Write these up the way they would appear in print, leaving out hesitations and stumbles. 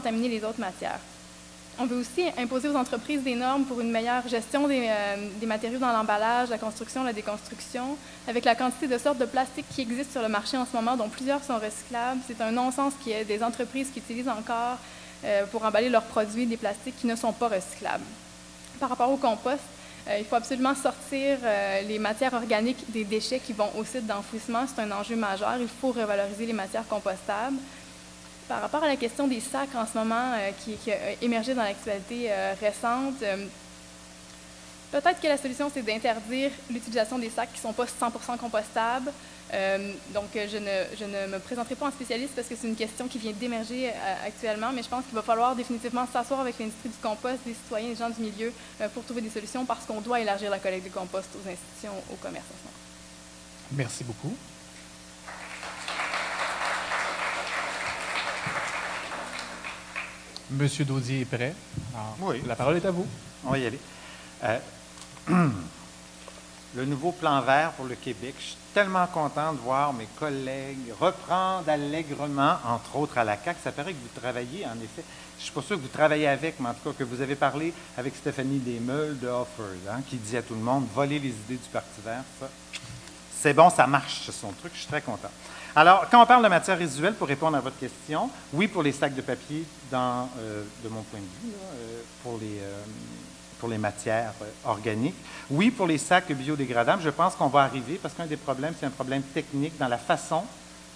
contaminer les autres matières. On veut aussi imposer aux entreprises des normes pour une meilleure gestion des matériaux dans l'emballage, la construction, la déconstruction, avec la quantité de sortes de plastique qui existent sur le marché en ce moment, dont plusieurs sont recyclables. C'est un non-sens qu'il y ait des entreprises qui utilisent encore pour emballer leurs produits des plastiques qui ne sont pas recyclables. Par rapport au compost, il faut absolument sortir les matières organiques des déchets qui vont au site d'enfouissement. C'est un enjeu majeur. Il faut revaloriser les matières compostables. Par rapport à la question des sacs en ce moment, qui a émergé dans l'actualité récente, peut-être que la solution, c'est d'interdire l'utilisation des sacs qui ne sont pas 100% compostables. Donc, je ne me présenterai pas en spécialiste parce que c'est une question qui vient d'émerger actuellement, mais je pense qu'il va falloir définitivement s'asseoir avec l'industrie du compost, des citoyens, des gens du milieu, pour trouver des solutions parce qu'on doit élargir la collecte du compost aux institutions, au commerce en ce moment. Merci beaucoup. Monsieur Daudier est prêt. Alors, oui. La parole est à vous. On va y aller. Le nouveau plan vert pour le Québec, je suis tellement content de voir mes collègues reprendre allègrement, entre autres à la CAQ. Ça paraît que vous travaillez, en effet. Je ne suis pas sûr que vous travaillez avec, mais en tout cas que vous avez parlé avec Stéphanie Desmeules de Offers, qui dit à tout le monde, voler les idées du Parti vert, ça. C'est bon, ça marche, c'est son truc, je suis très content. Alors, quand on parle de matières résiduelles, pour répondre à votre question, oui, pour les sacs de papier, de mon point de vue, pour les matières organiques. Oui, pour les sacs biodégradables, je pense qu'on va arriver, parce qu'un des problèmes, c'est un problème technique dans la façon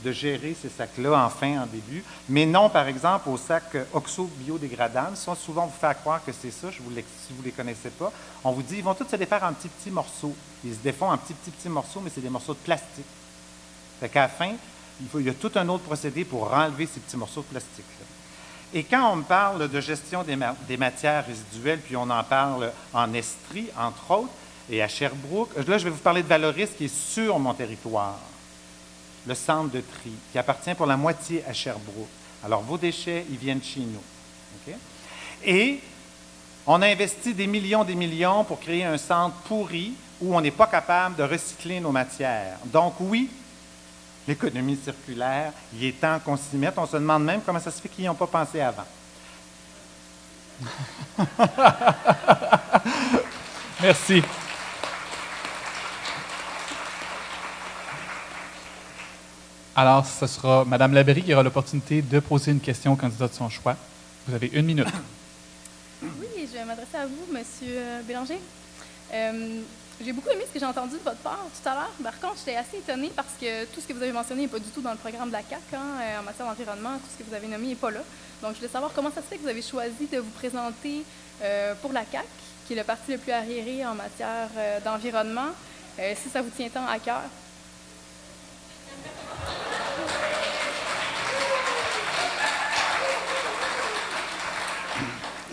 de gérer ces sacs-là, en début. Mais non, par exemple, aux sacs oxo-biodégradables, souvent on vous fait croire que c'est ça, si vous ne les connaissez pas, on vous dit, ils vont tous se défaire en petits morceaux. Ils se défont en petits morceaux, mais c'est des morceaux de plastique. Fait qu'à la fin, il y a tout un autre procédé pour enlever ces petits morceaux de plastique-là. Et quand on me parle de gestion des matières résiduelles, puis on en parle en Estrie, entre autres, et à Sherbrooke, là, je vais vous parler de Valoris, qui est sur mon territoire, le centre de tri, qui appartient pour la moitié à Sherbrooke. Alors, vos déchets, ils viennent chez nous. Okay? Et on a investi des millions pour créer un centre pourri où on n'est pas capable de recycler nos matières. Donc, oui, l'économie circulaire, il est temps qu'on s'y mette. On se demande même comment ça se fait qu'ils n'y ont pas pensé avant. Merci. Alors, ce sera Mme Labrie qui aura l'opportunité de poser une question au candidat de son choix. Vous avez 1 minute. Oui, je vais m'adresser à vous, M. Bélanger. J'ai beaucoup aimé ce que j'ai entendu de votre part tout à l'heure. Par contre, j'étais assez étonnée parce que tout ce que vous avez mentionné n'est pas du tout dans le programme de la CAQ en matière d'environnement. Tout ce que vous avez nommé n'est pas là. Donc, je voulais savoir comment ça se fait que vous avez choisi de vous présenter pour la CAQ, qui est le parti le plus arriéré en matière d'environnement, si ça vous tient tant à cœur.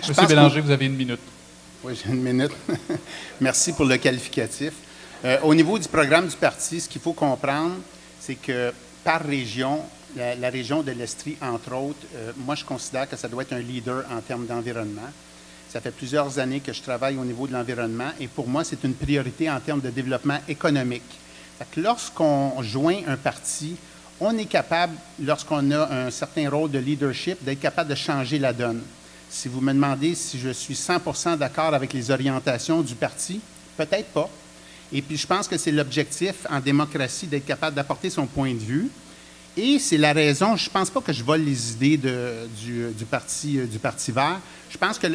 Monsieur Bélanger, vous avez 1 minute. Oui, j'ai 1 minute. Merci pour le qualificatif. Au niveau du programme du parti, ce qu'il faut comprendre, c'est que par région, la région de l'Estrie, entre autres, moi, je considère que ça doit être un leader en termes d'environnement. Ça fait plusieurs années que je travaille au niveau de l'environnement et pour moi, c'est une priorité en termes de développement économique. Fait que lorsqu'on joint un parti, on est capable, lorsqu'on a un certain rôle de leadership, d'être capable de changer la donne. Si vous me demandez si je suis 100% d'accord avec les orientations du parti, peut-être pas. Et puis, je pense que c'est l'objectif en démocratie d'être capable d'apporter son point de vue. Et c'est la raison, je ne pense pas que je vole les idées du Parti vert. Je pense que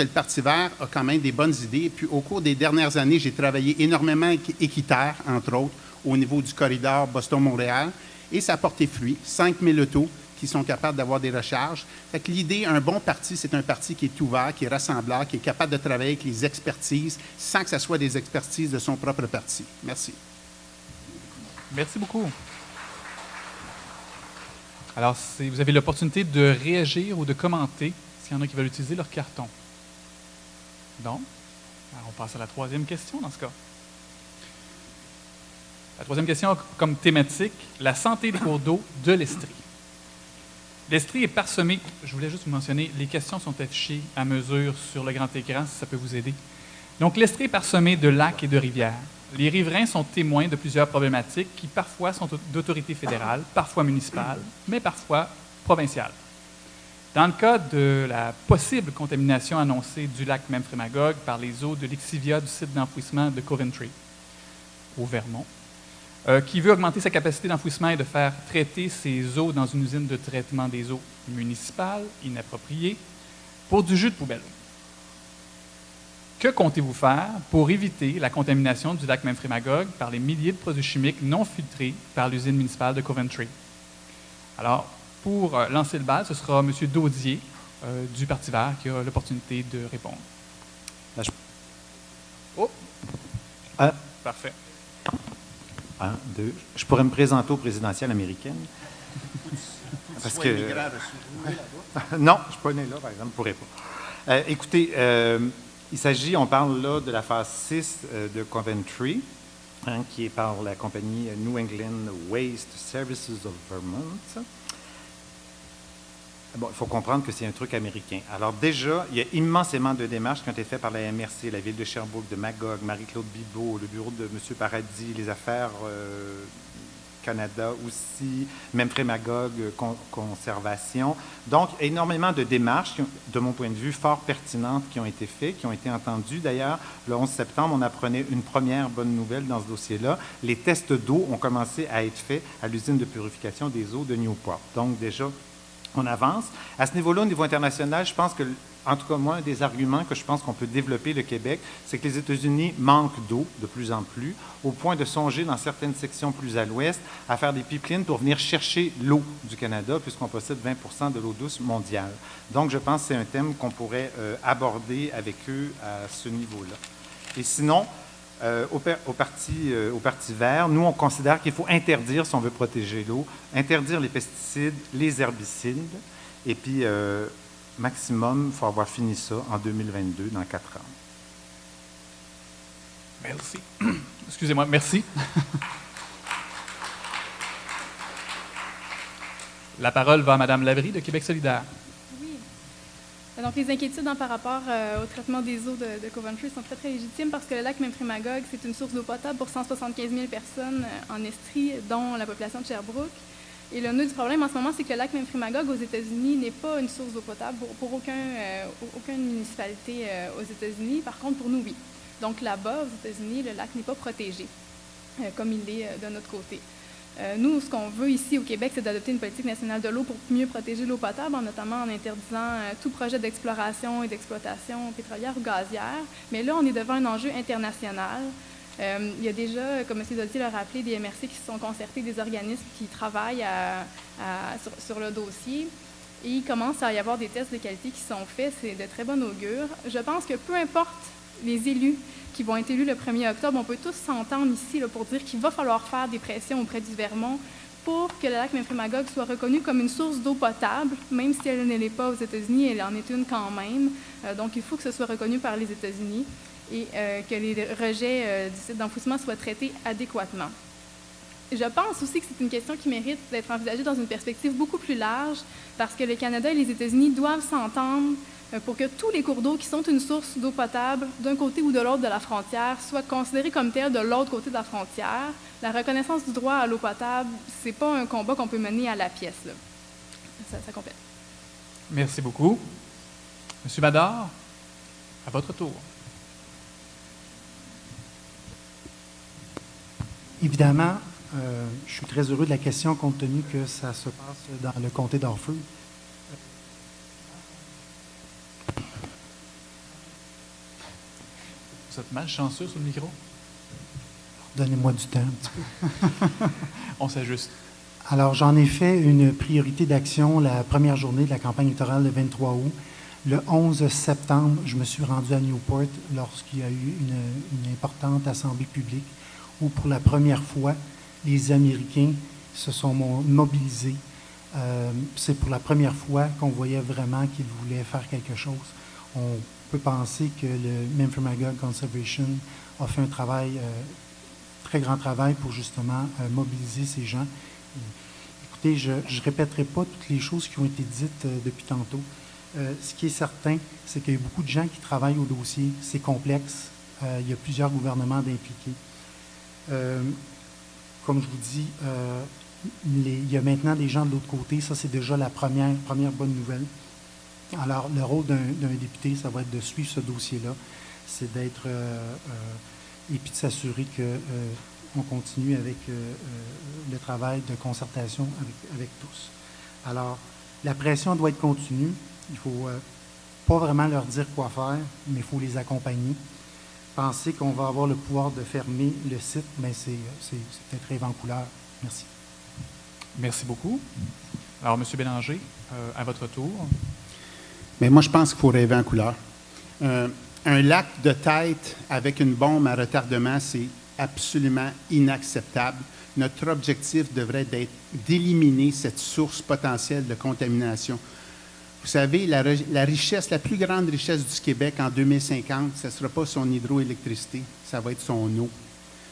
le Parti vert a quand même des bonnes idées. Et puis, au cours des dernières années, j'ai travaillé énormément avec Équiterre, entre autres, au niveau du corridor Boston-Montréal. Et ça a porté fruit. 5000 autos qui sont capables d'avoir des recharges. Fait que l'idée, un bon parti, c'est un parti qui est ouvert, qui est rassembleur, qui est capable de travailler avec les expertises sans que ce soit des expertises de son propre parti. Merci. Merci beaucoup. Alors, vous avez l'opportunité de réagir ou de commenter s'il y en a qui veulent utiliser leur carton. Non? Alors, on passe à la 3e question dans ce cas. La 3e question a comme thématique la santé des cours d'eau de l'Estrie. L'Estrie est parsemée, je voulais juste vous mentionner, les questions sont affichées à mesure sur le grand écran, si ça peut vous aider. Donc, l'Estrie est parsemée de lacs et de rivières. Les riverains sont témoins de plusieurs problématiques qui parfois sont d'autorité fédérale, parfois municipale, mais parfois provinciale. Dans le cas de la possible contamination annoncée du lac Memphremagog par les eaux de l'exivia du site d'enfouissement de Coventry, au Vermont, qui veut augmenter sa capacité d'enfouissement et de faire traiter ces eaux dans une usine de traitement des eaux municipale inappropriée pour du jus de poubelle. Que comptez-vous faire pour éviter la contamination du lac Memphremagog par les milliers de produits chimiques non filtrés par l'usine municipale de Coventry? Alors, pour lancer le bal, ce sera M. Daudier du Parti vert qui a l'opportunité de répondre. Oh! Parfait. 1, 2. Je pourrais me présenter aux présidentielles américaines. Parce que... non, je ne suis pas né là, par exemple, je ne pourrais pas. Écoutez, il s'agit, on parle là de la phase 6 de Coventry, qui est par la compagnie New England Waste Services of Vermont. Bon, il faut comprendre que c'est un truc américain. Alors déjà, il y a immensément de démarches qui ont été faites par la MRC, la Ville de Sherbrooke, de Magog, Marie-Claude Bibeau, le bureau de M. Paradis, les affaires Canada aussi, Memphremagog, conservation. Donc, énormément de démarches, de mon point de vue, fort pertinentes qui ont été faites, qui ont été entendues. D'ailleurs, le 11 septembre, on apprenait une première bonne nouvelle dans ce dossier-là. Les tests d'eau ont commencé à être faits à l'usine de purification des eaux de Newport. Donc, déjà, on avance. À ce niveau-là, au niveau international, je pense que, en tout cas, moi, un des arguments que je pense qu'on peut développer le Québec, c'est que les États-Unis manquent d'eau de plus en plus, au point de songer dans certaines sections plus à l'ouest à faire des pipelines pour venir chercher l'eau du Canada, puisqu'on possède 20 de l'eau douce mondiale. Donc, je pense que c'est un thème qu'on pourrait aborder avec eux à ce niveau-là. Et sinon, au Parti vert, nous, on considère qu'il faut interdire, si on veut protéger l'eau, interdire les pesticides, les herbicides, et puis, maximum, il faut avoir fini ça en 2022, dans 4 ans. Merci. Excusez-moi, merci. La parole va à Mme Labrie de Québec solidaire. Donc, les inquiétudes par rapport au traitement des eaux de Coventry sont très, très légitimes parce que le lac Memphremagog, c'est une source d'eau potable pour 175 000 personnes en Estrie, dont la population de Sherbrooke. Et le nœud du problème en ce moment, c'est que le lac Memphremagog aux États-Unis n'est pas une source d'eau potable pour aucune municipalité aux États-Unis. Par contre, pour nous, oui. Donc, là-bas, aux États-Unis, le lac n'est pas protégé, comme il l'est de notre côté. Nous, ce qu'on veut ici au Québec, c'est d'adopter une politique nationale de l'eau pour mieux protéger l'eau potable, notamment en interdisant tout projet d'exploration et d'exploitation pétrolière ou gazière. Mais là, on est devant un enjeu international. Il y a déjà, comme M. Daudier l'a rappelé, des MRC qui se sont concertés, des organismes qui travaillent sur le dossier. Et il commence à y avoir des tests de qualité qui sont faits. C'est de très bon augure. Je pense que peu importe les élus qui vont être élus le 1er octobre, on peut tous s'entendre ici là, pour dire qu'il va falloir faire des pressions auprès du Vermont pour que le lac Memphremagog soit reconnu comme une source d'eau potable, même si elle ne l'est pas aux États-Unis, elle en est une quand même. Donc, il faut que ce soit reconnu par les États-Unis et que les rejets du site d'enfouissement soient traités adéquatement. Je pense aussi que c'est une question qui mérite d'être envisagée dans une perspective beaucoup plus large parce que le Canada et les États-Unis doivent s'entendre pour que tous les cours d'eau qui sont une source d'eau potable d'un côté ou de l'autre de la frontière soient considérés comme tels de l'autre côté de la frontière. La reconnaissance du droit à l'eau potable, ce n'est pas un combat qu'on peut mener à la pièce. Là. Ça complète. Merci beaucoup. Monsieur Badard, à votre tour. Évidemment, je suis très heureux de la question compte tenu que ça se passe dans le comté d'Harford. Vous êtes malchanceux sur le micro? Donnez-moi du temps un petit peu. On s'ajuste. Alors, j'en ai fait une priorité d'action la première journée de la campagne électorale le 23 août. Le 11 septembre, je me suis rendu à Newport lorsqu'il y a eu une importante assemblée publique où, pour la première fois, les Américains se sont mobilisés. C'est pour la première fois qu'on voyait vraiment qu'ils voulaient faire quelque chose. On peut penser que le Memphremagog Conservation a fait un travail, très grand travail pour justement mobiliser ces gens. Écoutez, je ne répéterai pas toutes les choses qui ont été dites depuis tantôt. Ce qui est certain, c'est qu'il y a beaucoup de gens qui travaillent au dossier. C'est complexe. Il y a plusieurs gouvernements d'impliqués. Comme je vous dis, il y a maintenant des gens de l'autre côté. Ça, c'est déjà la première bonne nouvelle. Alors, le rôle d'un député, ça va être de suivre ce dossier-là, c'est d'être et puis de s'assurer qu'on continue avec le travail de concertation avec tous. Alors, la pression doit être continue. Il ne faut pas vraiment leur dire quoi faire, mais il faut les accompagner. Penser qu'on va avoir le pouvoir de fermer le site, mais c'est peut-être rêve en couleur. Merci. Merci beaucoup. Alors, M. Bélanger, à votre tour. Mais moi, je pense qu'il faut rêver en couleur. Un lac de tête avec une bombe à retardement, c'est absolument inacceptable. Notre objectif devrait être d'éliminer cette source potentielle de contamination. Vous savez, la richesse, la plus grande richesse du Québec en 2050, ce ne sera pas son hydroélectricité, ça va être son eau.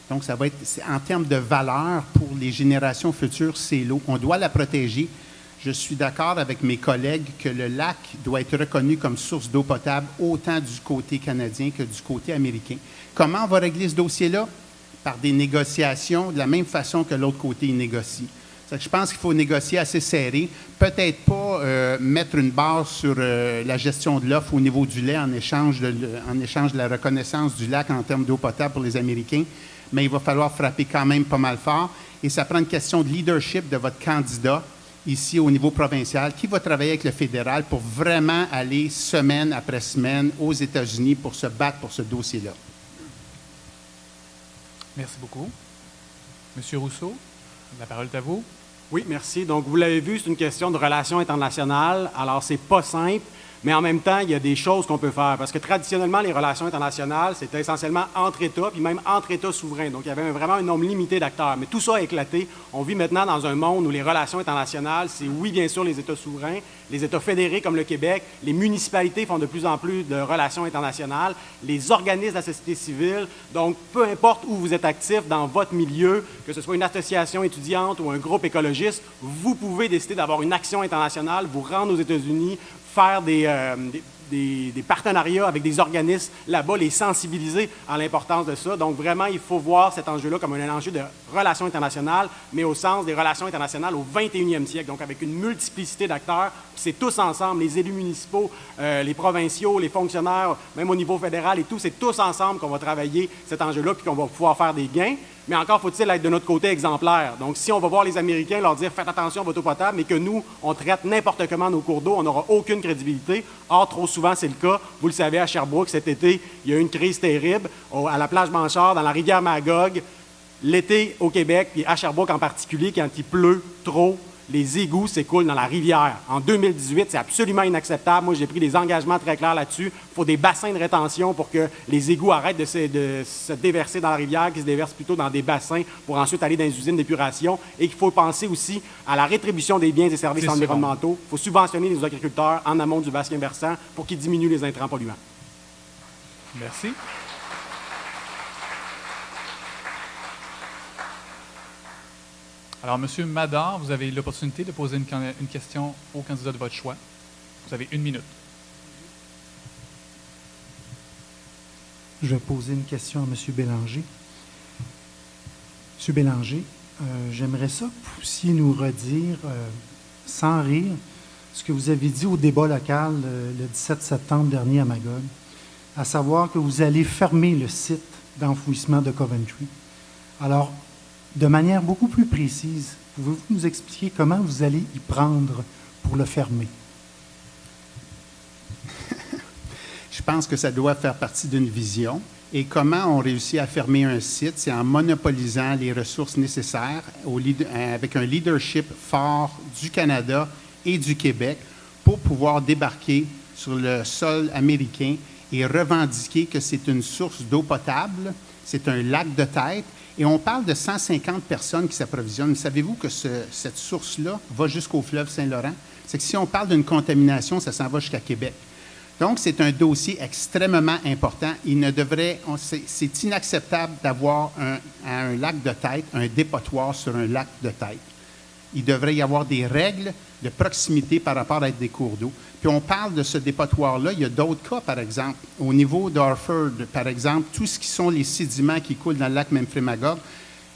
Donc, ça va être, en termes de valeur pour les générations futures, c'est l'eau. On doit la protéger. Je suis d'accord avec mes collègues que le lac doit être reconnu comme source d'eau potable autant du côté canadien que du côté américain. Comment on va régler ce dossier-là? Par des négociations de la même façon que l'autre côté négocie. Je pense qu'il faut négocier assez serré. Peut-être pas mettre une barre sur la gestion de l'offre au niveau du lait en échange de la reconnaissance du lac en termes d'eau potable pour les Américains, mais il va falloir frapper quand même pas mal fort. Et ça prend une question de leadership de votre candidat ici au niveau provincial, qui va travailler avec le fédéral pour vraiment aller semaine après semaine aux États-Unis pour se battre pour ce dossier-là. Merci beaucoup. Monsieur Rousseau, la parole est à vous. Oui, merci. Donc, vous l'avez vu, c'est une question de relations internationales. Alors, c'est pas simple, mais en même temps, il y a des choses qu'on peut faire. Parce que traditionnellement, les relations internationales, c'était essentiellement entre États, puis même entre États souverains. Donc, il y avait vraiment un nombre limité d'acteurs. Mais tout ça a éclaté. On vit maintenant dans un monde où les relations internationales, c'est oui, bien sûr, les États souverains, les États fédérés comme le Québec, les municipalités font de plus en plus de relations internationales, les organismes de la société civile. Donc, peu importe où vous êtes actif dans votre milieu, que ce soit une association étudiante ou un groupe écologiste, vous pouvez décider d'avoir une action internationale, vous rendre aux États-Unis, faire des partenariats avec des organismes là-bas, les sensibiliser à l'importance de ça. Donc, vraiment, il faut voir cet enjeu-là comme un enjeu de relations internationales, mais au sens des relations internationales au 21e siècle, donc avec une multiplicité d'acteurs. C'est tous ensemble, les élus municipaux, les provinciaux, les fonctionnaires, même au niveau fédéral et tout, c'est tous ensemble qu'on va travailler cet enjeu-là puis qu'on va pouvoir faire des gains. Mais encore faut-il être de notre côté exemplaire. Donc, si on va voir les Américains leur dire « faites attention à votre eau potable », mais que nous, on traite n'importe comment nos cours d'eau, on n'aura aucune crédibilité. Or, trop souvent, c'est le cas. Vous le savez, à Sherbrooke, cet été, il y a eu une crise terrible à la plage Blanchard, dans la rivière Magog. L'été au Québec, puis à Sherbrooke en particulier, quand il pleut trop, les égouts s'écoulent dans la rivière. En 2018, c'est absolument inacceptable. Moi, j'ai pris des engagements très clairs là-dessus. Il faut des bassins de rétention pour que les égouts arrêtent de se déverser dans la rivière, qu'ils se déversent plutôt dans des bassins pour ensuite aller dans les usines d'épuration. Et qu'il faut penser aussi à la rétribution des biens et services environnementaux. Il faut subventionner les agriculteurs en amont du bassin versant pour qu'ils diminuent les intrants polluants. Merci. Alors, M. Madar, vous avez l'opportunité de poser une question au candidat de votre choix. Vous avez 1 minute. Je vais poser une question à M. Bélanger. M. Bélanger, j'aimerais ça que vous puissiez nous redire, sans rire, ce que vous avez dit au débat local le 17 septembre dernier à Magog, à savoir que vous allez fermer le site d'enfouissement de Coventry. Alors, de manière beaucoup plus précise, pouvez-vous nous expliquer comment vous allez y prendre pour le fermer? Je pense que ça doit faire partie d'une vision. Et comment on réussit à fermer un site? C'est en monopolisant les ressources nécessaires avec un leadership fort du Canada et du Québec pour pouvoir débarquer sur le sol américain et revendiquer que c'est une source d'eau potable, c'est un lac de tête. Et on parle de 150 personnes qui s'approvisionnent. Savez-vous que cette source-là va jusqu'au fleuve Saint-Laurent? C'est que si on parle d'une contamination, ça s'en va jusqu'à Québec. Donc, c'est un dossier extrêmement important. C'est inacceptable d'avoir un lac de tête, un dépotoir sur un lac de tête. Il devrait y avoir des règles de proximité par rapport à des cours d'eau. Puis on parle de ce dépotoir-là. Il y a d'autres cas, par exemple. Au niveau d'Orford, par exemple, tout ce qui sont les sédiments qui coulent dans le lac Memphremagog,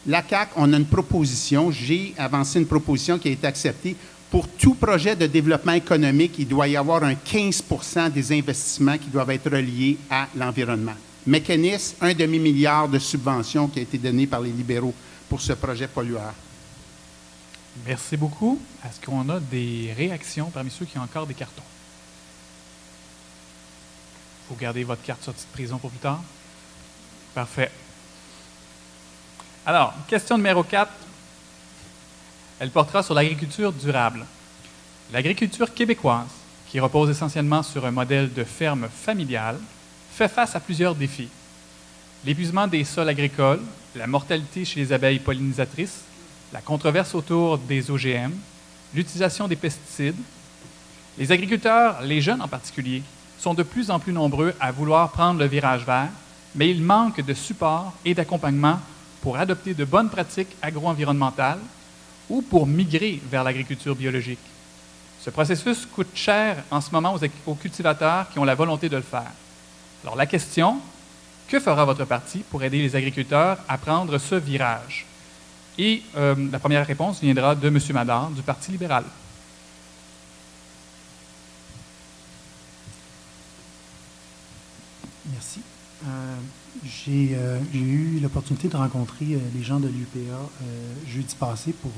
la CAQ, on a une proposition. J'ai avancé une proposition qui a été acceptée pour tout projet de développement économique, il doit y avoir un 15 % des investissements qui doivent être reliés à l'environnement. Mécanisme, 1 demi-milliard de subventions qui a été donné par les libéraux pour ce projet pollueur. Merci beaucoup. Est-ce qu'on a des réactions parmi ceux qui ont encore des cartons? Vous gardez votre carte sortie de prison pour plus tard? Parfait. Alors, question numéro 4. Elle portera sur l'agriculture durable. L'agriculture québécoise, qui repose essentiellement sur un modèle de ferme familiale, fait face à plusieurs défis. L'épuisement des sols agricoles, la mortalité chez les abeilles pollinisatrices, la controverse autour des OGM, l'utilisation des pesticides. Les agriculteurs, les jeunes en particulier, sont de plus en plus nombreux à vouloir prendre le virage vert, mais il manque de support et d'accompagnement pour adopter de bonnes pratiques agro-environnementales ou pour migrer vers l'agriculture biologique. Ce processus coûte cher en ce moment aux cultivateurs qui ont la volonté de le faire. Alors la question, que fera votre parti pour aider les agriculteurs à prendre ce virage? Et la première réponse viendra de M. Madar, du Parti libéral. Merci. J'ai eu l'opportunité de rencontrer les gens de l'UPA jeudi passé pour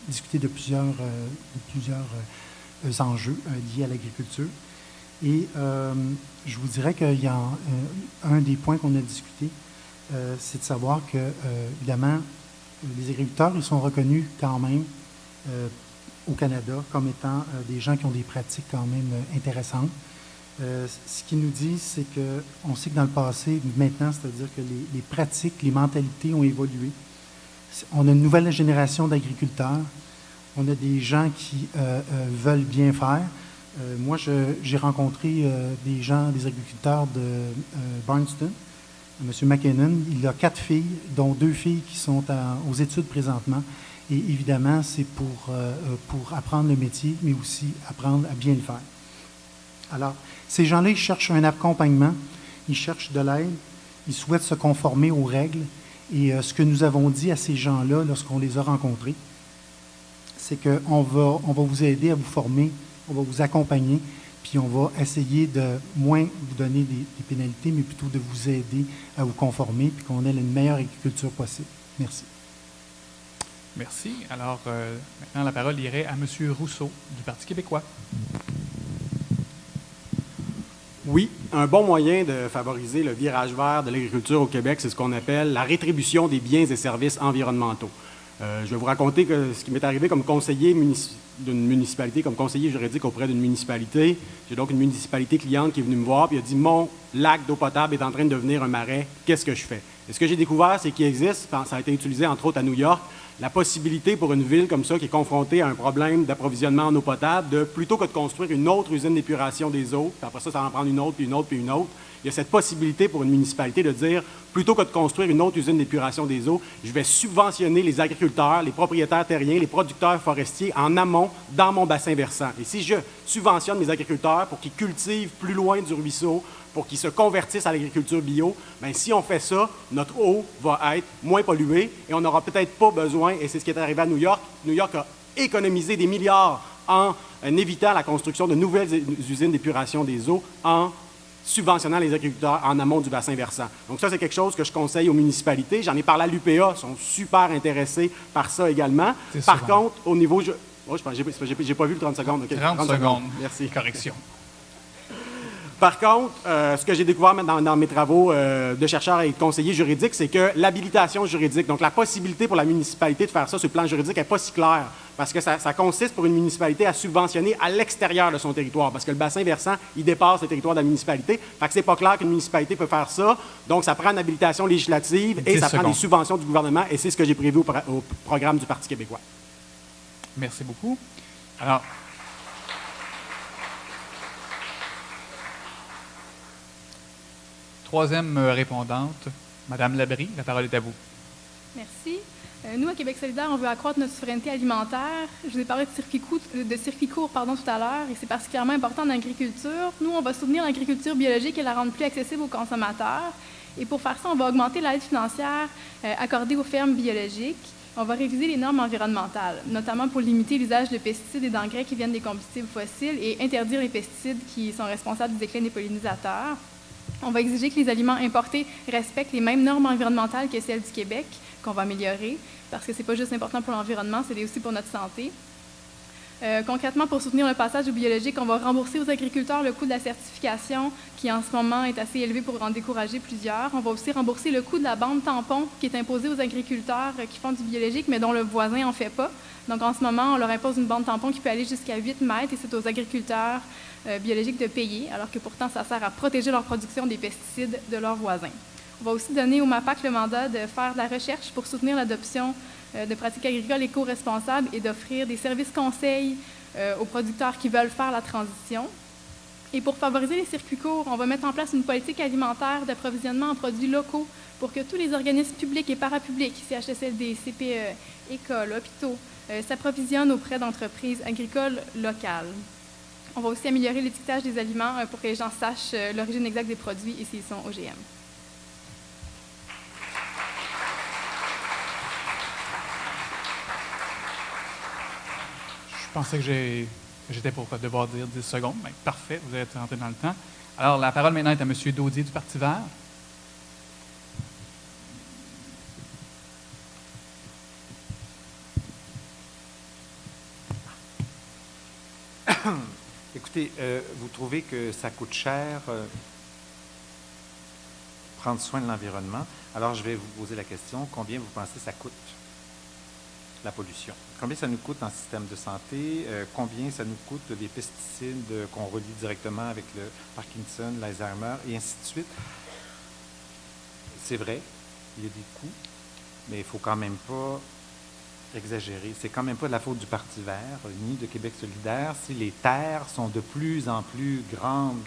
discuter de plusieurs enjeux liés à l'agriculture. Et je vous dirais qu'il y a un des points qu'on a discuté, c'est de savoir que, évidemment, les agriculteurs, ils sont reconnus quand même au Canada comme étant des gens qui ont des pratiques quand même intéressantes. Ce qu'ils nous disent, c'est qu'on sait que dans le passé, maintenant, c'est-à-dire que les pratiques, les mentalités ont évolué. On a une nouvelle génération d'agriculteurs. On a des gens qui veulent bien faire. Moi, j'ai rencontré des gens, des agriculteurs de Barnston. M. McKinnon, il a 4 filles, dont 2 filles qui sont aux études présentement. Et évidemment, c'est pour apprendre le métier, mais aussi apprendre à bien le faire. Alors, ces gens-là, ils cherchent un accompagnement, ils cherchent de l'aide, ils souhaitent se conformer aux règles. Et ce que nous avons dit à ces gens-là lorsqu'on les a rencontrés, c'est qu'on va vous aider à vous former, on va vous accompagner, puis on va essayer de moins vous donner des pénalités, mais plutôt de vous aider à vous conformer, puis qu'on ait une meilleure agriculture possible. Merci. Merci. Alors, maintenant, la parole irait à M. Rousseau, du Parti québécois. Oui, un bon moyen de favoriser le virage vert de l'agriculture au Québec, c'est ce qu'on appelle la rétribution des biens et services environnementaux. Je vais vous raconter ce qui m'est arrivé comme conseiller d'une municipalité, comme conseiller juridique auprès d'une municipalité. J'ai donc une municipalité cliente qui est venue me voir et a dit « Mon lac d'eau potable est en train de devenir un marais, qu'est-ce que je fais? » Et ce que j'ai découvert, c'est qu'il existe, ça a été utilisé entre autres à New York, la possibilité pour une ville comme ça qui est confrontée à un problème d'approvisionnement en eau potable, plutôt que de construire une autre usine d'épuration des eaux, puis après ça va en prendre une autre, puis une autre, puis une autre, il y a cette possibilité pour une municipalité de dire, plutôt que de construire une autre usine d'épuration des eaux, je vais subventionner les agriculteurs, les propriétaires terriens, les producteurs forestiers en amont dans mon bassin versant. Et si je subventionne mes agriculteurs pour qu'ils cultivent plus loin du ruisseau, pour qu'ils se convertissent à l'agriculture bio, bien, si on fait ça, notre eau va être moins polluée et on n'aura peut-être pas besoin, et c'est ce qui est arrivé à New York. New York a économisé des milliards en évitant la construction de nouvelles usines d'épuration des eaux, en subventionnant les agriculteurs en amont du bassin versant. Donc ça, c'est quelque chose que je conseille aux municipalités. J'en ai parlé à l'UPA, ils sont super intéressés par ça également. Par contre, au niveau... j'ai pas vu le 30 secondes. Okay. 30 secondes. Merci. Correction. Par contre, ce que j'ai découvert dans mes travaux de chercheur et de conseiller juridique, c'est que l'habilitation juridique, donc la possibilité pour la municipalité de faire ça sur le plan juridique, n'est pas si claire. Parce que ça consiste pour une municipalité à subventionner à l'extérieur de son territoire. Parce que le bassin versant, il dépasse le territoire de la municipalité. Fait que c'est pas clair qu'une municipalité peut faire ça. Donc, ça prend une habilitation législative et ça prend des subventions du gouvernement. Et c'est ce que j'ai prévu au programme du Parti québécois. Merci beaucoup. Alors, troisième répondante, Mme Labrie, la parole est à vous. Merci. Nous, à Québec solidaire, on veut accroître notre souveraineté alimentaire. Je vous ai parlé de circuits courts tout à l'heure, et c'est particulièrement important en agriculture. Nous, on va soutenir l'agriculture biologique et la rendre plus accessible aux consommateurs. Et pour faire ça, on va augmenter l'aide financière accordée aux fermes biologiques. On va réviser les normes environnementales, notamment pour limiter l'usage de pesticides et d'engrais qui viennent des combustibles fossiles et interdire les pesticides qui sont responsables du déclin des pollinisateurs. On va exiger que les aliments importés respectent les mêmes normes environnementales que celles du Québec, qu'on va améliorer, parce que ce n'est pas juste important pour l'environnement, c'est aussi pour notre santé. Concrètement, pour soutenir le passage au biologique, on va rembourser aux agriculteurs le coût de la certification qui, en ce moment, est assez élevé pour en décourager plusieurs. On va aussi rembourser le coût de la bande tampon qui est imposée aux agriculteurs qui font du biologique, mais dont le voisin n'en fait pas. Donc, en ce moment, on leur impose une bande tampon qui peut aller jusqu'à 8 mètres et c'est aux agriculteurs biologiques de payer, alors que pourtant, ça sert à protéger leur production des pesticides de leurs voisins. On va aussi donner au MAPAC le mandat de faire de la recherche pour soutenir l'adoption de pratiques agricoles éco-responsables et d'offrir des services conseils aux producteurs qui veulent faire la transition. Et pour favoriser les circuits courts, on va mettre en place une politique alimentaire d'approvisionnement en produits locaux pour que tous les organismes publics et parapublics, CHSLD, CPE, écoles, hôpitaux, s'approvisionnent auprès d'entreprises agricoles locales. On va aussi améliorer l'étiquetage des aliments pour que les gens sachent l'origine exacte des produits et s'ils sont OGM. Je pensais que j'étais pour devoir dire 10 secondes. Bien, parfait, vous êtes rentré dans le temps. Alors, la parole maintenant est à M. Daudier du Parti vert. Écoutez, vous trouvez que ça coûte cher prendre soin de l'environnement. Alors, je vais vous poser la question, combien vous pensez que ça coûte, la pollution? Combien ça nous coûte en système de santé? Combien ça nous coûte les pesticides qu'on relie directement avec le Parkinson, l'Alzheimer, et ainsi de suite? C'est vrai, il y a des coûts, mais il ne faut quand même pas exagérer. C'est quand même pas de la faute du Parti vert, ni de Québec solidaire, si les terres sont de plus en plus grandes,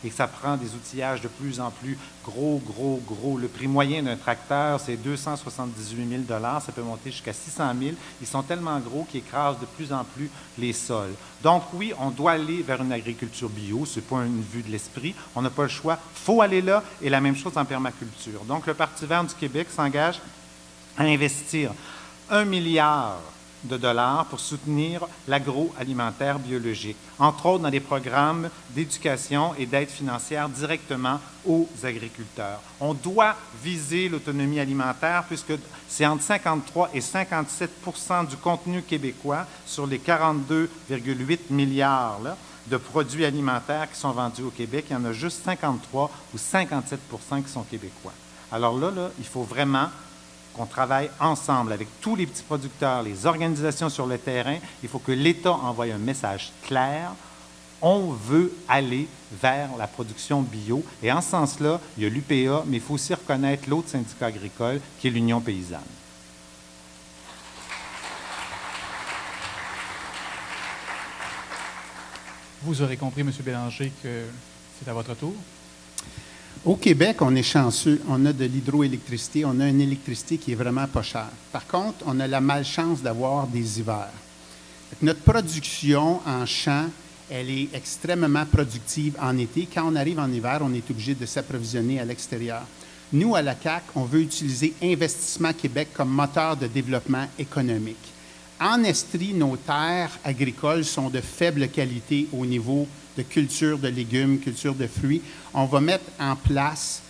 et que ça prend des outillages de plus en plus gros. Le prix moyen d'un tracteur, c'est 278 000 $, ça peut monter jusqu'à 600 000. Ils sont tellement gros qu'ils écrasent de plus en plus les sols. Donc oui, on doit aller vers une agriculture bio, c'est pas une vue de l'esprit, on n'a pas le choix, il faut aller là, et la même chose en permaculture. Donc le Parti vert du Québec s'engage à investir 1 milliard de dollars pour soutenir l'agroalimentaire biologique, entre autres dans des programmes d'éducation et d'aide financière directement aux agriculteurs. On doit viser l'autonomie alimentaire puisque c'est entre 53 et 57 % du contenu québécois sur les 42,8 milliards là, de produits alimentaires qui sont vendus au Québec. Il y en a juste 53 ou 57 % qui sont québécois. Alors là, il faut vraiment qu'on travaille ensemble avec tous les petits producteurs, les organisations sur le terrain. Il faut que l'État envoie un message clair. On veut aller vers la production bio. Et en ce sens-là, il y a l'UPA, mais il faut aussi reconnaître l'autre syndicat agricole, qui est l'Union paysanne. Vous aurez compris, M. Bélanger, que c'est à votre tour. Au Québec, on est chanceux. On a de l'hydroélectricité. On a une électricité qui est vraiment pas chère. Par contre, on a la malchance d'avoir des hivers. Notre production en champ, elle est extrêmement productive en été. Quand on arrive en hiver, on est obligé de s'approvisionner à l'extérieur. Nous, à la CAQ, on veut utiliser Investissement Québec comme moteur de développement économique. En Estrie, nos terres agricoles sont de faible qualité au niveau de culture de légumes, culture de fruits. On va mettre en place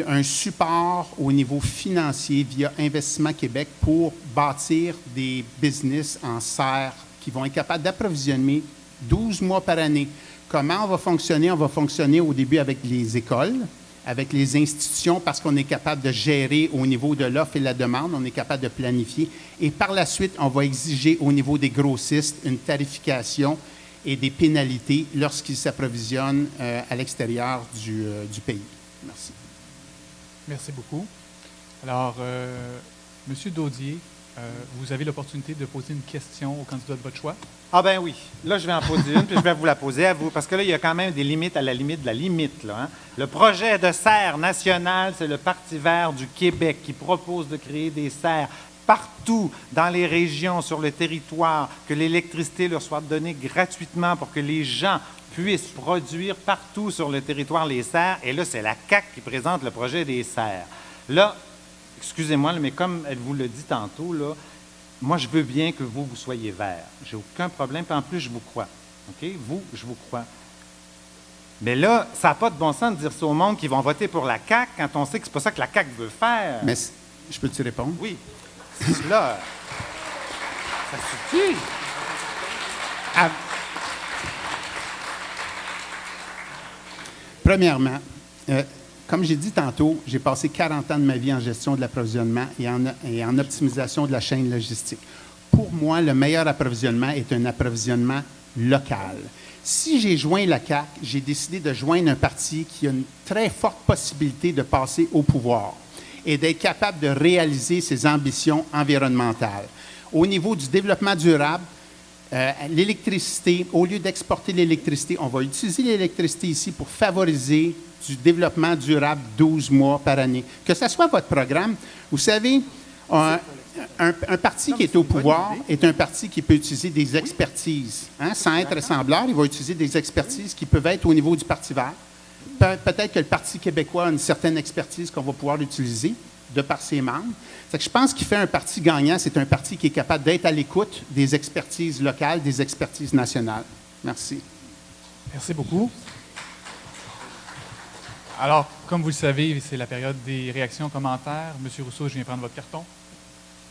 un support au niveau financier via Investissement Québec pour bâtir des business en serre qui vont être capables d'approvisionner 12 mois par année. Comment on va fonctionner? On va fonctionner au début avec les écoles, avec les institutions, parce qu'on est capable de gérer au niveau de l'offre et la demande, on est capable de planifier. Et par la suite, on va exiger au niveau des grossistes une tarification et des pénalités lorsqu'ils s'approvisionnent à l'extérieur du pays. Merci. Merci beaucoup. Alors, M. Daudier, vous avez l'opportunité de poser une question au candidat de votre choix. Ah ben oui. Là, je vais en poser une, puis je vais vous la poser à vous, parce que là, il y a quand même des limites à la limite de la limite. Là, hein? Le projet de serre national, c'est le Parti vert du Québec qui propose de créer des serres partout dans les régions, sur le territoire, que l'électricité leur soit donnée gratuitement pour que les gens puissent produire partout sur le territoire les serres. Et là, c'est la CAQ qui présente le projet des serres. Là, excusez-moi, mais comme elle vous le dit tantôt, là, moi, je veux bien que vous soyez vert. J'ai aucun problème, puis en plus, je vous crois. OK? Vous, je vous crois. Mais là, ça n'a pas de bon sens de dire ça au monde qu'ils vont voter pour la CAQ quand on sait que c'est pas ça que la CAQ veut faire. Mais je peux te répondre? Oui. Là, ça suffit. Ah. Premièrement, comme j'ai dit tantôt, j'ai passé 40 ans de ma vie en gestion de l'approvisionnement et en optimisation de la chaîne logistique. Pour moi, le meilleur approvisionnement est un approvisionnement local. Si j'ai joint la CAQ, j'ai décidé de joindre un parti qui a une très forte possibilité de passer au pouvoir et d'être capable de réaliser ses ambitions environnementales. Au niveau du développement durable, l'électricité, au lieu d'exporter l'électricité, on va utiliser l'électricité ici pour favoriser du développement durable 12 mois par année. Que ce soit votre programme, vous savez, un parti qui est au pouvoir est un parti qui peut utiliser des expertises. Hein? Sans être sembleur, il va utiliser des expertises qui peuvent être au niveau du Parti vert. Peut-être que le Parti québécois a une certaine expertise qu'on va pouvoir utiliser de par ses membres. C'est que je pense qu'il fait un parti gagnant, c'est un parti qui est capable d'être à l'écoute des expertises locales, des expertises nationales. Merci. Merci beaucoup. Alors, comme vous le savez, c'est la période des réactions, commentaires. Monsieur Rousseau, je viens prendre votre carton.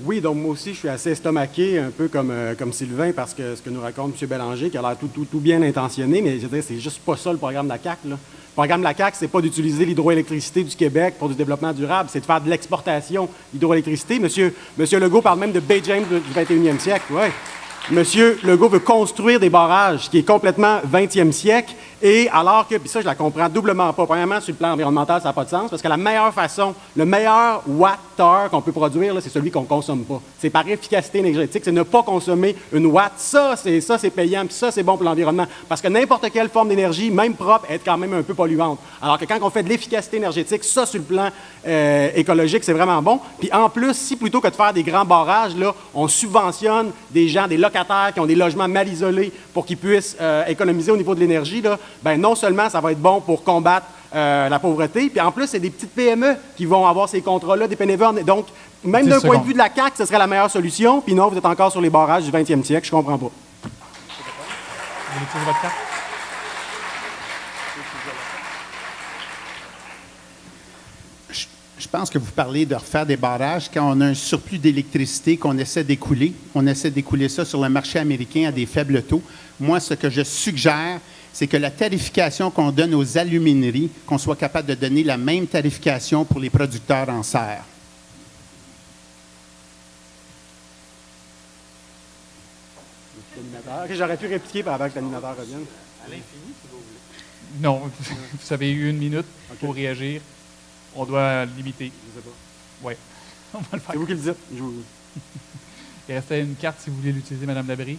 Oui, donc moi aussi, je suis assez estomaqué, un peu comme Sylvain, parce que ce que nous raconte M. Bélanger, qui a l'air tout bien intentionné, mais je veux dire, c'est juste pas ça le programme de la CAQ, là. Le programme de la CAQ, c'est pas d'utiliser l'hydroélectricité du Québec pour du développement durable, c'est de faire de l'exportation d'hydroélectricité. Monsieur Legault parle même de Bay James du 21e siècle, ouais. Monsieur Legault veut construire des barrages, qui est complètement 20e siècle, et alors que, puis ça, je la comprends doublement pas. Premièrement, sur le plan environnemental, ça n'a pas de sens, parce que la meilleure façon, le meilleur watt-heure qu'on peut produire, là, c'est celui qu'on ne consomme pas. C'est par efficacité énergétique, c'est ne pas consommer une watt. Ça, c'est payant, puis ça, c'est bon pour l'environnement. Parce que n'importe quelle forme d'énergie, même propre, est quand même un peu polluante. Alors que quand on fait de l'efficacité énergétique, ça, sur le plan écologique, c'est vraiment bon. Puis en plus, si plutôt que de faire des grands barrages, là, on subventionne des gens, des locataires qui ont des logements mal isolés pour qu'ils puissent économiser au niveau de l'énergie, là, ben non seulement ça va être bon pour combattre la pauvreté, puis en plus, c'est des petites PME qui vont avoir ces contrats-là, des bénévoles. Donc, même d'un point de vue de la CAQ, ce serait la meilleure solution. Puis non, vous êtes encore sur les barrages du 20e siècle, je comprends pas. Vous voulez utiliser votre carte? Je pense que vous parlez de refaire des barrages quand on a un surplus d'électricité qu'on essaie d'écouler. On essaie d'écouler ça sur le marché américain à des faibles taux. Moi, ce que je suggère, c'est que la tarification qu'on donne aux alumineries, qu'on soit capable de donner la même tarification pour les producteurs en serre. Okay, j'aurais pu répliquer avant que l'animateur revienne. À l'infini, si vous voulez. Non, vous avez eu 1 minute pour réagir. On doit limiter. Je sais pas. Oui, on va le faire. C'est vous qui le dites. Il restait une carte si vous voulez l'utiliser, Mme Labrie.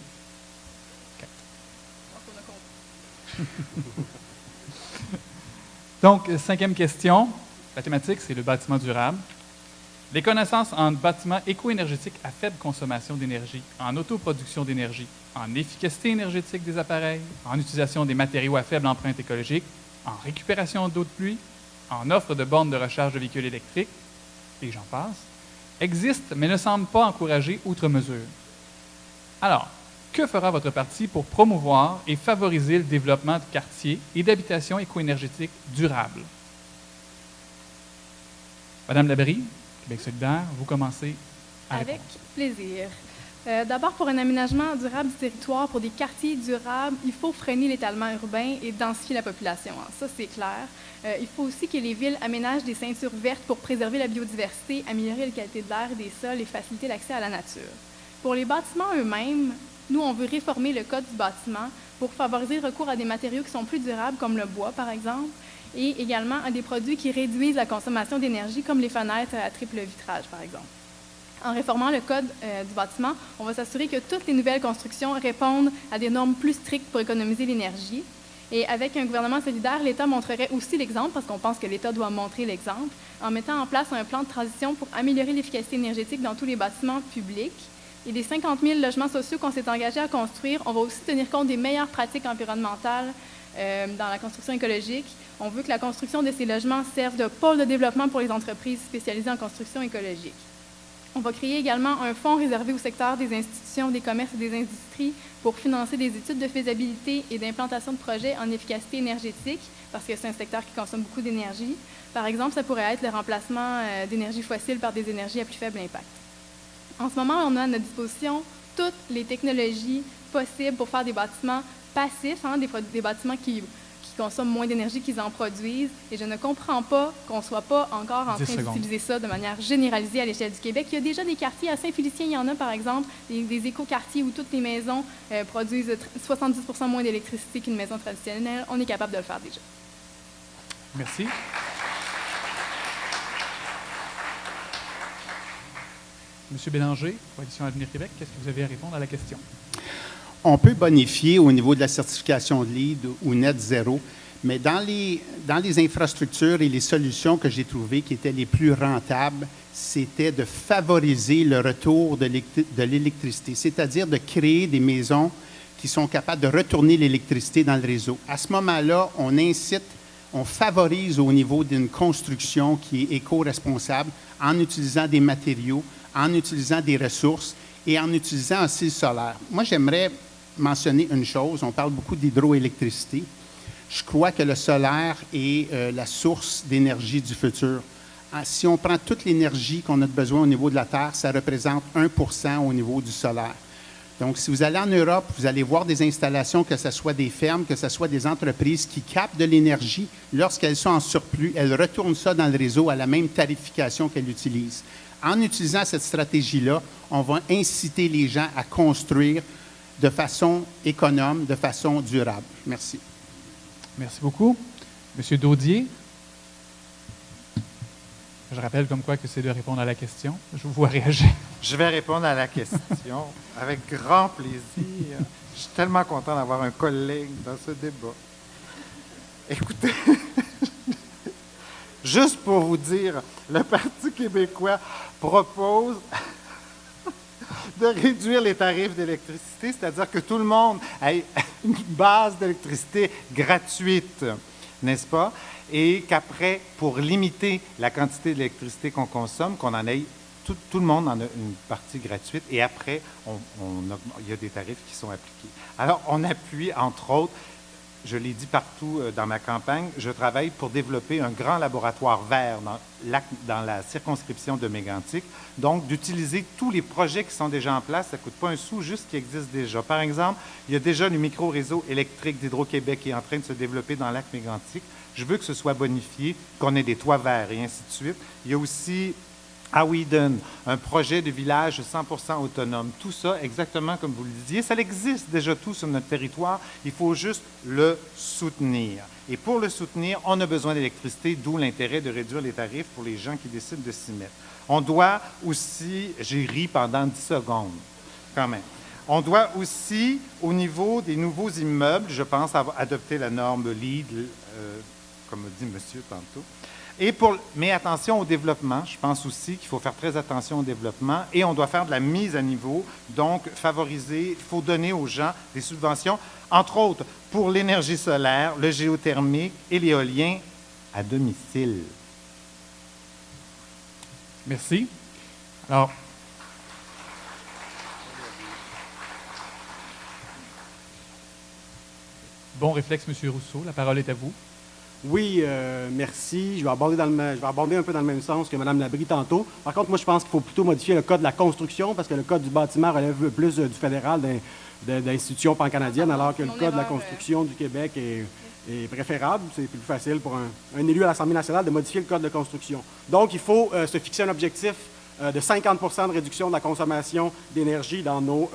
Donc, 5e question. La thématique, c'est le bâtiment durable. Les connaissances en bâtiments éco-énergétiques à faible consommation d'énergie, en autoproduction d'énergie, en efficacité énergétique des appareils, en utilisation des matériaux à faible empreinte écologique, en récupération d'eau de pluie, en offre de bornes de recharge de véhicules électriques, et j'en passe, existent mais ne semblent pas encouragées outre mesure. Alors, que fera votre parti pour promouvoir et favoriser le développement de quartiers et d'habitations éco-énergétiques durables? Madame Labrie, Québec solidaire, vous commencez à répondre. Avec plaisir. D'abord, pour un aménagement durable du territoire, pour des quartiers durables, il faut freiner l'étalement urbain et densifier la population. Ça, c'est clair. Il faut aussi que les villes aménagent des ceintures vertes pour préserver la biodiversité, améliorer la qualité de l'air et des sols et faciliter l'accès à la nature. Pour les bâtiments eux-mêmes, nous, on veut réformer le code du bâtiment pour favoriser le recours à des matériaux qui sont plus durables, comme le bois, par exemple, et également à des produits qui réduisent la consommation d'énergie, comme les fenêtres à triple vitrage, par exemple. En réformant le code du bâtiment, on va s'assurer que toutes les nouvelles constructions répondent à des normes plus strictes pour économiser l'énergie. Et avec un gouvernement solidaire, l'État montrerait aussi l'exemple, parce qu'on pense que l'État doit montrer l'exemple, en mettant en place un plan de transition pour améliorer l'efficacité énergétique dans tous les bâtiments publics. Et des 50 000 logements sociaux qu'on s'est engagé à construire, on va aussi tenir compte des meilleures pratiques environnementales dans la construction écologique. On veut que la construction de ces logements serve de pôle de développement pour les entreprises spécialisées en construction écologique. On va créer également un fonds réservé au secteur des institutions, des commerces et des industries pour financer des études de faisabilité et d'implantation de projets en efficacité énergétique, parce que c'est un secteur qui consomme beaucoup d'énergie. Par exemple, ça pourrait être le remplacement d'énergie fossile par des énergies à plus faible impact. En ce moment, on a à notre disposition toutes les technologies possibles pour faire des bâtiments passifs, des bâtiments qui consomment moins d'énergie qu'ils en produisent. Et je ne comprends pas qu'on ne soit pas encore en train d'utiliser ça de manière généralisée à l'échelle du Québec. Il y a déjà des quartiers, à Saint-Félicien, il y en a par exemple, des éco-quartiers où toutes les maisons produisent 70 % moins d'électricité qu'une maison traditionnelle. On est capable de le faire déjà. Merci. Monsieur Bélanger, Coalition Avenir Québec, qu'est-ce que vous avez à répondre à la question? On peut bonifier au niveau de la certification de LEED ou Net Zéro, mais dans les infrastructures et les solutions que j'ai trouvées qui étaient les plus rentables, c'était de favoriser le retour de l'électricité, c'est-à-dire de créer des maisons qui sont capables de retourner l'électricité dans le réseau. À ce moment-là, on incite, on favorise au niveau d'une construction qui est éco-responsable en utilisant des matériaux, en utilisant des ressources et en utilisant aussi le solaire. Moi, j'aimerais mentionner une chose. On parle beaucoup d'hydroélectricité. Je crois que le solaire est la source d'énergie du futur. Si on prend toute l'énergie qu'on a besoin au niveau de la Terre, ça représente 1% au niveau du solaire. Donc, si vous allez en Europe, vous allez voir des installations, que ce soit des fermes, que ce soit des entreprises qui captent de l'énergie. Lorsqu'elles sont en surplus, elles retournent ça dans le réseau à la même tarification qu'elles utilisent. En utilisant cette stratégie-là, on va inciter les gens à construire de façon économe, de façon durable. Merci. Merci beaucoup. Monsieur Daudier. Je rappelle comme quoi que c'est de répondre à la question. Je vous vois réagir. Je vais répondre à la question avec grand plaisir. Je suis tellement content d'avoir un collègue dans ce débat. Écoutez, juste pour vous dire, le Parti québécois propose de réduire les tarifs d'électricité, c'est-à-dire que tout le monde ait une base d'électricité gratuite, n'est-ce pas? Et qu'après, pour limiter la quantité d'électricité qu'on consomme, qu'on en ait, tout le monde en a une partie gratuite, et après, il y a des tarifs qui sont appliqués. Alors, on appuie, entre autres, je l'ai dit partout dans ma campagne, je travaille pour développer un grand laboratoire vert dans la circonscription de Mégantic. Donc, d'utiliser tous les projets qui sont déjà en place, ça ne coûte pas un sou, juste qui existent déjà. Par exemple, il y a déjà le micro-réseau électrique d'Hydro-Québec qui est en train de se développer dans le lac Mégantic. Je veux que ce soit bonifié, qu'on ait des toits verts et ainsi de suite. Il y a aussi à Whedon, un projet de village 100% autonome. Tout ça, exactement comme vous le disiez, ça existe déjà tout sur notre territoire. Il faut juste le soutenir. Et pour le soutenir, on a besoin d'électricité, d'où l'intérêt de réduire les tarifs pour les gens qui décident de s'y mettre. On doit aussi, j'ai ri pendant 10 secondes, quand même. On doit aussi, au niveau des nouveaux immeubles, je pense, adopter la norme LEED, comme a dit monsieur tantôt. Mais attention au développement. Je pense aussi qu'il faut faire très attention au développement et on doit faire de la mise à niveau, donc favoriser, il faut donner aux gens des subventions, entre autres pour l'énergie solaire, le géothermique et l'éolien à domicile. Merci. Alors, bon réflexe, M. Rousseau. La parole est à vous. Oui, merci. Je vais aborder un peu dans le même sens que Mme Labrie tantôt. Par contre, moi, je pense qu'il faut plutôt modifier le code de la construction parce que le code du bâtiment relève plus du fédéral d'institutions pan-canadiennes, alors que le code de la construction du Québec est préférable. C'est plus facile pour un élu à l'Assemblée nationale de modifier le code de construction. Donc, il faut se fixer un objectif de 50 % de réduction de la consommation d'énergie dans nos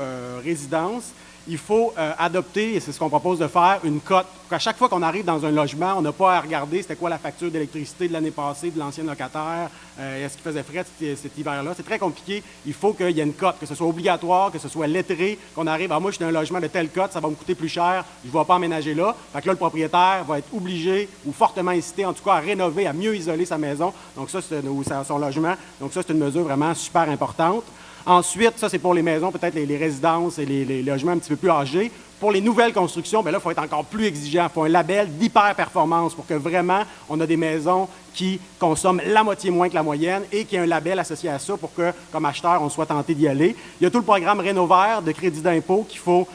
résidences. Il faut adopter, et c'est ce qu'on propose de faire, une cote. À chaque fois qu'on arrive dans un logement, on n'a pas à regarder c'était quoi la facture d'électricité de l'année passée de l'ancien locataire, est-ce qu'il faisait frais cet hiver-là. C'est très compliqué. Il faut qu'il y ait une cote, que ce soit obligatoire, que ce soit lettré, qu'on arrive, moi je suis dans un logement de telle cote, ça va me coûter plus cher, je ne vais pas emménager là. Fait que là, le propriétaire va être obligé ou fortement incité, en tout cas, à rénover, à mieux isoler sa maison, donc ça, c'est son logement. Donc ça, c'est une mesure vraiment super importante. Ensuite, ça, c'est pour les maisons, peut-être les résidences et les logements un petit peu plus âgés. Pour les nouvelles constructions, bien là, il faut être encore plus exigeant. Il faut un label d'hyper-performance pour que vraiment, on a des maisons qui consomment la moitié moins que la moyenne et qu'il y ait un label associé à ça pour que, comme acheteur, on soit tenté d'y aller. Il y a tout le programme Rénovert de crédit d'impôt qu'il faut,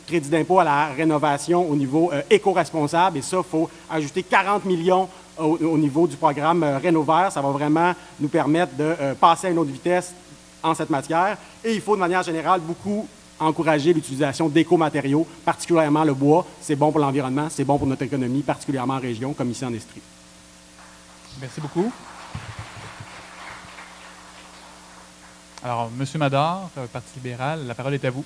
crédit d'impôt à la rénovation au niveau éco-responsable. Et ça, il faut ajouter 40 millions au niveau du programme Rénovert. Ça va vraiment nous permettre de passer à une autre vitesse en cette matière. Et il faut, de manière générale, beaucoup encourager l'utilisation d'écomatériaux, particulièrement le bois. C'est bon pour l'environnement, c'est bon pour notre économie, particulièrement en région, comme ici en Estrie. Merci beaucoup. Alors, M. Mador, Parti libéral, la parole est à vous.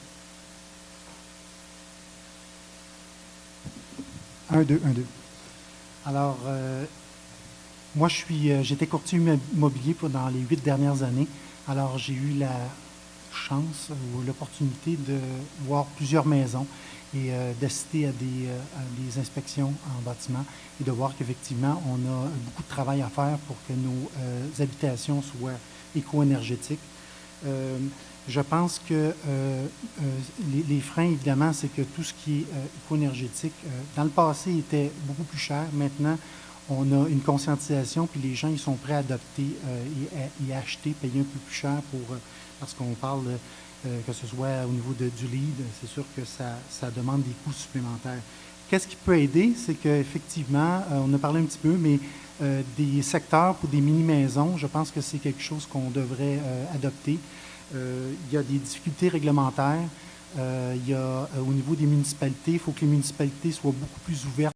1, 2, 1, 2. Alors, moi, j'étais courtier immobilier dans les 8 dernières années. Alors, j'ai eu la chance ou l'opportunité de voir plusieurs maisons et d'assister à des inspections en bâtiment et de voir qu'effectivement, on a beaucoup de travail à faire pour que nos habitations soient éco-énergétiques. Je pense que les freins, évidemment, c'est que tout ce qui est éco-énergétique, dans le passé, était beaucoup plus cher. Maintenant, on a une conscientisation, puis les gens ils sont prêts à adopter et acheter, payer un peu plus cher parce qu'on parle, que ce soit au niveau du lead, c'est sûr que ça demande des coûts supplémentaires. Qu'est-ce qui peut aider? C'est qu'effectivement, on a parlé un petit peu, mais des secteurs pour des mini-maisons, je pense que c'est quelque chose qu'on devrait adopter. Il y a des difficultés réglementaires. Il y a, au niveau des municipalités, il faut que les municipalités soient beaucoup plus ouvertes